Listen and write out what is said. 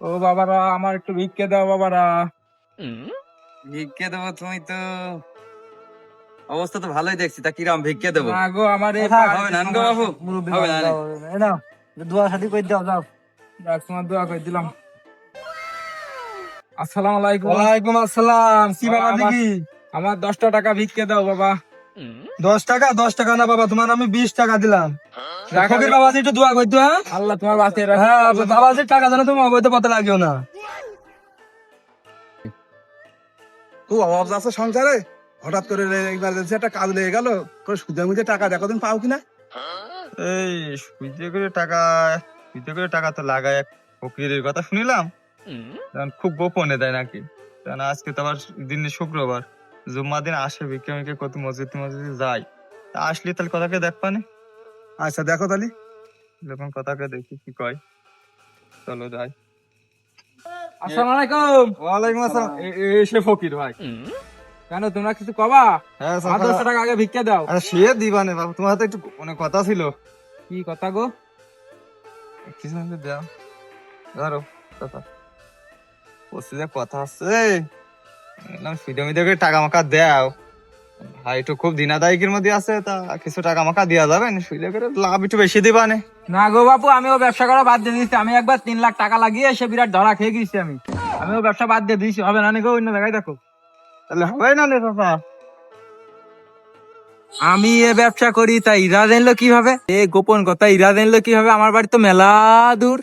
ও বাবারা, আমার একটু ভিক্ষে দাও বাবারা। ভিক্ষে দেবো? তুমি তো অবস্থা তো ভালোই দেখছি, তা কিরাম ভিক্ষে দেবো? না গো, আমার এই হবে না গো বাবু, হবে না। দোয়া শাদি করে দাও যাও। তোমার দোয়া করে দিলাম। আসসালামু আলাইকুম। ওয়ালাইকুম আসসালাম। কি বাবা দেখি? আমার 10টা টাকা ভিক্ষে দাও বাবা। 10 টাকা? 10 টাকা না বাবা, তোমার আমি 20 টাকা দিলাম। টাকা ফকির বাবা একটু দোয়া করতো। হ্যাঁ আল্লাহ তোমার বাঁচিয়ে রাখে। হ্যাঁ, বাবা যে টাকা জানো তোমার অবৈধ পথে লাগিও না। খুব অভাব আছে সংসারে, হঠাৎ করে ইমার্জেন্সি একটা কাজ লেগে গেল, সুদে মুদে টাকা দেখো তুমি পাও কিনা। এই সুইতে করে টাকা তো লাগায়, এক ফকিরের কথা শুনিলাম। তখন খুব গোপনে দেয় নাকি। তখন আজকে তো আবার দিন শুক্রবার, জুম্মা দিন আসে ভিক্ষে মিক্ষে কত মসজিদে যায়। তা আসলে তাহলে কথাকে দেখ পানে, আচ্ছা দেখো তাহলে। যখন কথাকে দেখি কি কয়, চলো যাই। আসসালামু আলাইকুম। ওয়ালাইকুম আসসালাম। এসে ফকির ভাই, কেন তোমরা কিছু কবা? হ্যাঁ আমার 10টা টাকা আগে ভিক্ষে দাও। আরে সে দিবানে বাবু, তোমার হাতে একটু অনেক কথা ছিল। কি কথা গো? কিছু না দাও, ধরো কথা বলছি যে কথা আছে। সুইদা মিদা করে টাকা মাকা দাও ভাই, একটু খুব দিনাদায়কের মধ্যে আছে, তা কিছু টাকা মাকা দেওয়া যাবে না? সুইদা করে লাভ একটু বেশি দিবা নে। না গো বাপু, আমিও ব্যবসা করা বাদ দিয়ে দিয়েছি। আমি একবার 3 লাখ টাকা লাগিয়ে সে বিরাট ধরা খেয়ে গেছি। আমিও ব্যবসা বাদ দিয়ে দিয়েছি। হবে না গো, অন্য জায়গায় দেখো। তাহলে হবে না রে বাবা। আমি এ ব্যবসা করি, তাই ইরা জানলো কিভাবে? এ গোপন কথা ইরা জানলো কিভাবে? আমার বাড়ি তো মেলা দূর।